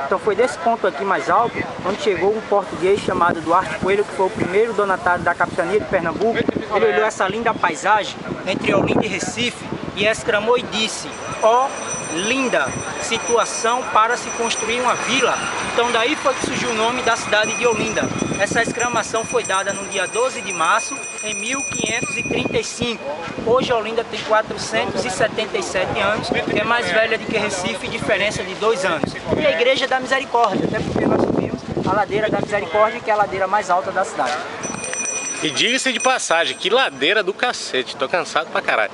Então foi desse ponto aqui mais alto, onde chegou um português chamado Duarte Coelho, que foi o primeiro donatário da capitania de Pernambuco. Ele olhou essa linda paisagem entre Olinda e Recife e exclamou e disse: ó, linda situação para se construir uma vila. Então daí foi que surgiu o nome da cidade de Olinda. Essa exclamação foi dada no dia 12 de março em 1535. Hoje Olinda tem 477 anos, que é mais velha do que Recife, diferença de 2 anos. E a Igreja da Misericórdia, até porque nós subimos a ladeira da Misericórdia, que é a ladeira mais alta da cidade. E diga-se de passagem, que ladeira do cacete, tô cansado pra caralho.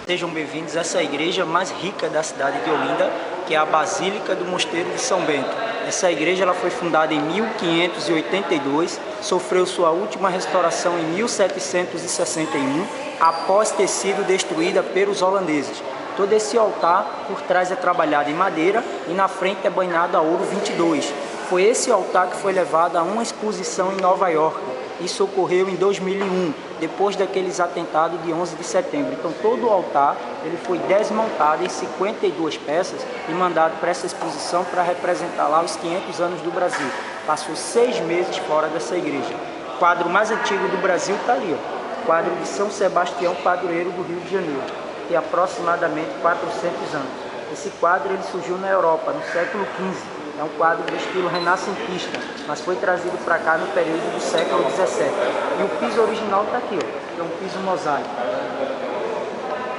Sejam bem-vindos a essa igreja mais rica da cidade de Olinda, que é a Basílica do Mosteiro de São Bento. Essa igreja ela foi fundada em 1582, sofreu sua última restauração em 1761, após ter sido destruída pelos holandeses. Todo esse altar por trás é trabalhado em madeira e na frente é banhado a ouro 22. Foi esse altar que foi levado a uma exposição em Nova York. Isso ocorreu em 2001, depois daqueles atentados de 11 de setembro. Então todo o altar ele foi desmontado em 52 peças e mandado para essa exposição para representar lá os 500 anos do Brasil. Passou 6 meses fora dessa igreja. O quadro mais antigo do Brasil está ali, ó. Quadro de São Sebastião, padroeiro do Rio de Janeiro, tem aproximadamente 400 anos. Esse quadro ele surgiu na Europa no século XV. É um quadro do estilo renascentista, mas foi trazido para cá no período do século XVII. E o piso original está aqui, ó, é um piso mosaico.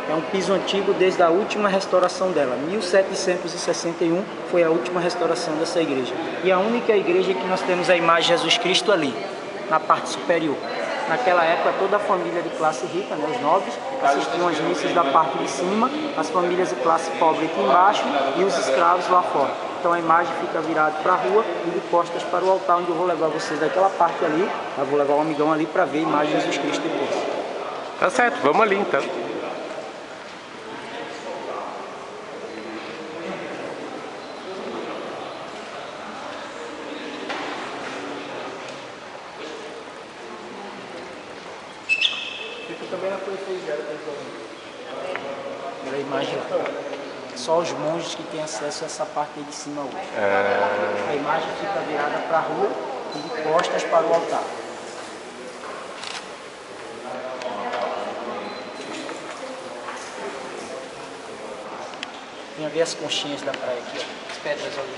É um piso antigo desde a última restauração dela. 1761 foi a última restauração dessa igreja. E a única igreja que nós temos a imagem de Jesus Cristo ali, na parte superior. Naquela época toda a família de classe rica, né, os nobres, assistiam às missas da parte de cima, as famílias de classe pobre aqui embaixo e os escravos lá fora. Então a imagem fica virada para a rua e de costas para o altar, onde eu vou levar vocês daquela parte ali. Eu vou levar o amigão ali para ver a imagem de Jesus Cristo depois. Tá certo, vamos ali então. Aqui também não foi feijão, olha a imagem lá. Só os monges que têm acesso a essa parte aí de cima hoje. A imagem fica virada para a rua e de costas para o altar. Venha ver as conchinhas da praia aqui, ó. As pedras ali.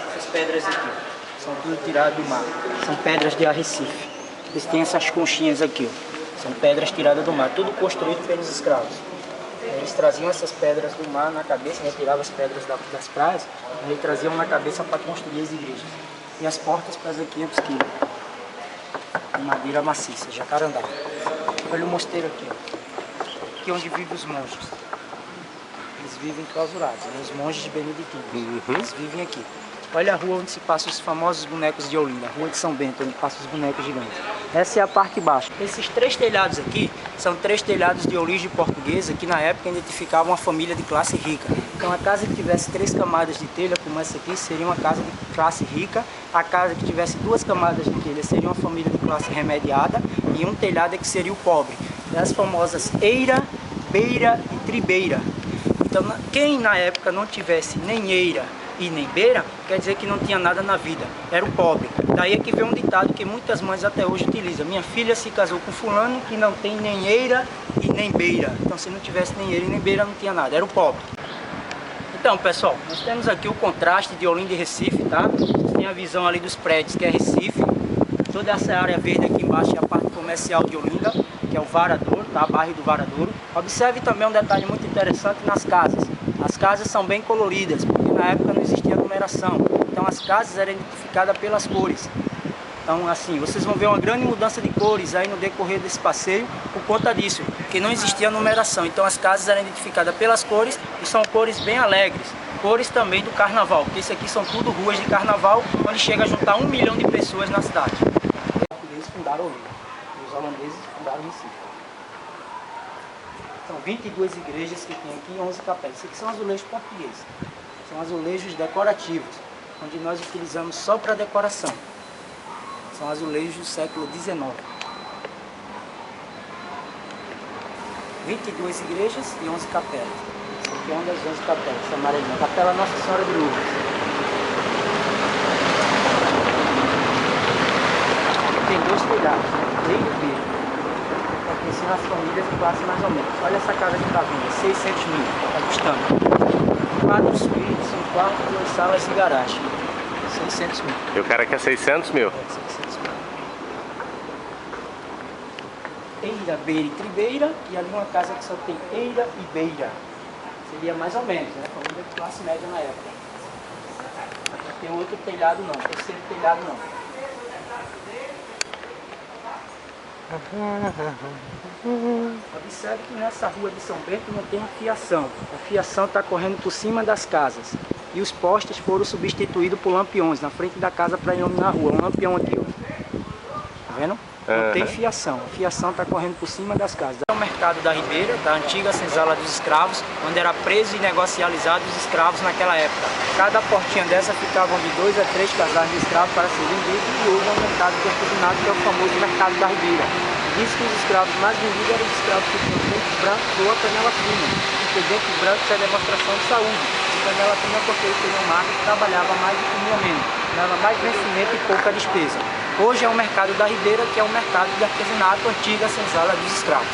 Essas pedras aqui são tudo tiradas do mar, são pedras de Arrecife. Eles têm essas conchinhas aqui, ó. São pedras tiradas do mar, tudo construído pelos escravos. Eles traziam essas pedras do mar na cabeça, retiravam as pedras das praias, e eles traziam na cabeça para construir as igrejas. E as portas pesam 500 quilos, de madeira maciça, jacarandá. Olha o mosteiro aqui, ó. Aqui é onde vivem os monges. Eles vivem clausurados, né? Os monges beneditinos. Eles vivem aqui. Olha a rua onde se passam os famosos bonecos de Olinda, a rua de São Bento, onde passam os bonecos gigantes. Essa é a parte baixa. Esses 3 telhados aqui são 3 telhados de origem portuguesa que na época identificavam uma família de classe rica. Então a casa que tivesse 3 camadas de telha, como essa aqui, seria uma casa de classe rica. A casa que tivesse 2 camadas de telha seria uma família de classe remediada. E um telhado é que seria o pobre. E as famosas eira, beira e tribeira. Então quem na época não tivesse nem eira e nem beira, quer dizer que não tinha nada na vida, era o pobre. Daí é que vem um ditado que muitas mães até hoje utilizam: minha filha se casou com fulano que não tem nem eira e nem beira. Então se não tivesse nem eira e nem beira, não tinha nada, era o pobre. Então pessoal, nós temos aqui o contraste de Olinda e Recife, tá? Tem a visão ali dos prédios, que é Recife. Toda essa área verde aqui embaixo é a parte comercial de Olinda, que é o Varadouro, tá? Bairro do Varadouro. Observe também um detalhe muito interessante nas casas. As casas são bem coloridas, porque na época não existia numeração. Então as casas eram identificadas pelas cores. Então assim, vocês vão ver uma grande mudança de cores aí no decorrer desse passeio por conta disso, porque não existia numeração. Então as casas eram identificadas pelas cores e são cores bem alegres. Cores também do carnaval, porque isso aqui são tudo ruas de carnaval, onde chega a juntar 1 milhão de pessoas na cidade. Os portugueses fundaram Olinda, os holandeses fundaram Recife. São 22 igrejas que tem aqui e 11 capelas. Isso aqui são azulejos portugueses. São azulejos decorativos, onde nós utilizamos só para decoração. São azulejos do século XIX. 22 igrejas e 11 capelas. Essa aqui é uma das 11 capelas, essa amarelinha. Capela Nossa Senhora de Lourdes. Tem 2 telhados, A e B. Para aquecer as famílias de classe mais ou menos. Olha essa casa que está vindo, 600 mil, está custando. 4 suítes, um quarto, 2 salas e garagem. 600 mil. E o cara quer 600 mil? 600 mil. Eira, beira e tribeira, e ali uma casa que só tem eira e beira. Seria mais ou menos, né? Família de classe média na época. Aqui tem outro telhado não, terceiro telhado não. Observe que nessa rua de São Bento não tem fiação. A fiação está correndo por cima das casas. E os postes foram substituídos por lampiões na frente da casa para iluminar a rua. Um lampião aqui, ó. Tá vendo? Não tem fiação. A fiação está correndo por cima das casas. É o mercado da Ribeira, da antiga senzala dos escravos, onde era preso e negocializado os escravos naquela época. Cada portinha dessa ficavam de 2 a 3 casais de escravos para ser vendidos, e hoje é o mercado de artesanato, que é o famoso mercado da Ribeira. Diz que os escravos mais vendidos eram os escravos que tinham dentes brancos ou a canela fina, porque dentes brancos é demonstração de saúde, e canela fina porque ele tinha magro, trabalhava mais e comia menos, dava mais vencimento e pouca despesa. Hoje é o mercado da Ribeira, que é o mercado de artesanato antiga senzala dos escravos.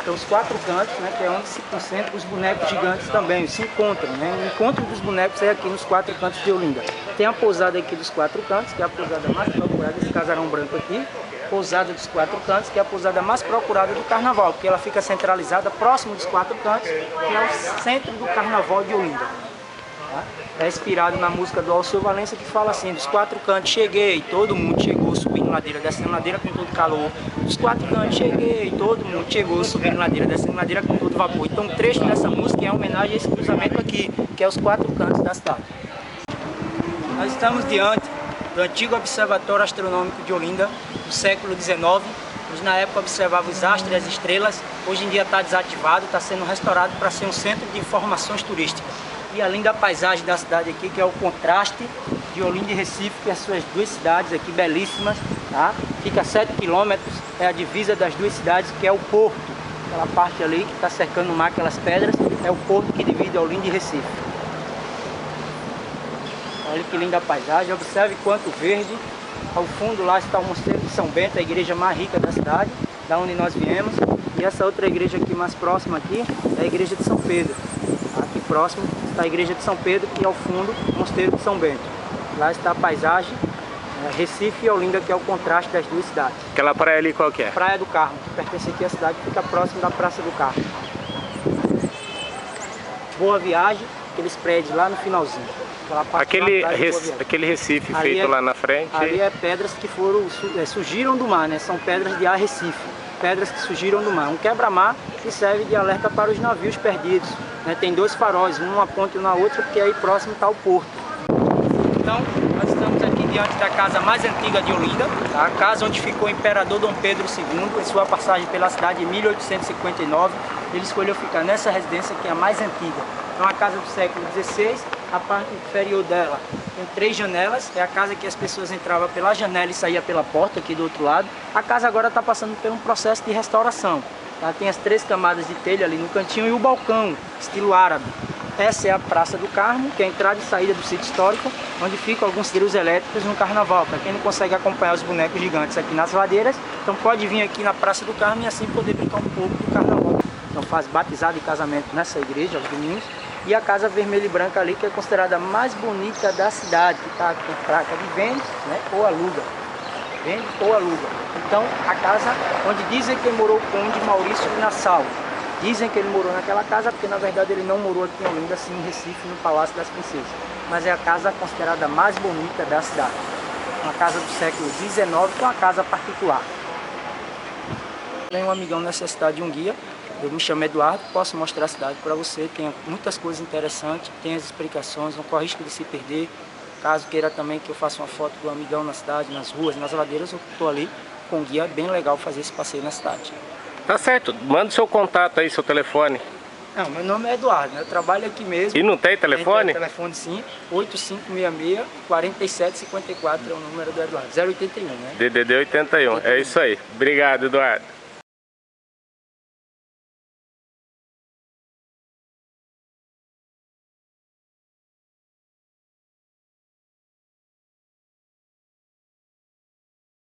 Então os 4 cantos, né, que é onde se concentram os bonecos gigantes também, se encontram, né? O encontro dos bonecos é aqui nos 4 cantos de Olinda. Tem a pousada aqui dos 4 cantos, que é a pousada mais procurada, esse casarão branco aqui. Pousada dos 4 cantos, que é a pousada mais procurada do carnaval, porque ela fica centralizada próximo dos 4 cantos, que é o centro do carnaval de Olinda. É inspirado na música do Alceu Valença, que fala assim: dos 4 cantos cheguei, todo mundo chegou, subindo ladeira, descendo ladeira com todo calor. Dos 4 cantos cheguei, todo mundo chegou, subindo ladeira, descendo ladeira com todo vapor. Então um trecho dessa música é uma homenagem a esse cruzamento aqui, que é os 4 cantos da cidade. Nós estamos diante do antigo Observatório Astronômico de Olinda, do século XIX, onde na época observava os astros e as estrelas. Hoje em dia está desativado, está sendo restaurado para ser um centro de informações turísticas. E além da paisagem da cidade aqui, que é o contraste de Olinda e Recife, que é as suas 2 cidades aqui belíssimas, tá? Fica a 7 quilômetros, é a divisa das 2 cidades, que é o porto. Aquela parte ali que está cercando o mar, aquelas pedras, é o porto que divide Olinda e Recife. Olha que linda a paisagem, observe quanto verde. Ao fundo lá está o Mosteiro de São Bento, a igreja mais rica da cidade, da onde nós viemos. E essa outra igreja aqui mais próxima aqui é a igreja de São Pedro. Aqui próximo está a igreja de São Pedro e ao fundo o Mosteiro de São Bento. Lá está a paisagem, Recife e Olinda, que é o contraste das 2 cidades. Aquela praia ali qual que é? Praia do Carmo, que pertence aqui à cidade, que fica próximo da Praça do Carmo. Boa Viagem, aqueles prédios lá no finalzinho. Aquele Recife ali feito lá na frente. Ali é pedras que foram, surgiram do mar, né? São pedras de arrecife, pedras que surgiram do mar. Um quebra-mar que serve de alerta para os navios perdidos, né? Tem 2 faróis, um numa ponta e um na outra, porque aí próximo está o porto. Então, nós estamos aqui diante da casa mais antiga de Olinda, a casa onde ficou o imperador Dom Pedro II, em sua passagem pela cidade em 1859. Ele escolheu ficar nessa residência, que é a mais antiga. É uma casa do século XVI, a parte inferior dela tem 3 janelas, é a casa que as pessoas entravam pela janela e saíam pela porta aqui do outro lado. A casa agora está passando por um processo de restauração. Tá? Tem as 3 camadas de telha ali no cantinho e o balcão, estilo árabe. Essa é a Praça do Carmo, que é a entrada e saída do sítio histórico, onde ficam alguns tiros elétricos no carnaval. Para quem não consegue acompanhar os bonecos gigantes aqui nas ladeiras, então pode vir aqui na Praça do Carmo e assim poder brincar um pouco do carnaval. Então faz batizado e casamento nessa igreja, aos domingos. E a casa vermelha e branca ali, que é considerada a mais bonita da cidade, que está com placa de vende, né, ou aluga. Vende ou aluga. Então, a casa onde dizem que morou o conde Maurício de Nassau. Dizem que ele morou naquela casa, porque na verdade ele não morou aqui em Olinda, assim em Recife, no Palácio das Princesas. Mas é a casa considerada a mais bonita da cidade. Uma casa do século XIX, que é uma casa particular. Tem um amigão nessa cidade, um guia. Eu me chamo Eduardo, posso mostrar a cidade para você, tem muitas coisas interessantes, tem as explicações, não corre risco de se perder. Caso queira também que eu faça uma foto do amigão na cidade, nas ruas, nas ladeiras, eu estou ali com guia, é bem legal fazer esse passeio na cidade. Tá certo, manda o seu contato aí, seu telefone. Não, meu nome é Eduardo, né? Eu trabalho aqui mesmo. E não tem telefone? Tem telefone sim, 8566-4754 é o número do Eduardo, 081, né? DDD 81, é isso aí. Obrigado, Eduardo.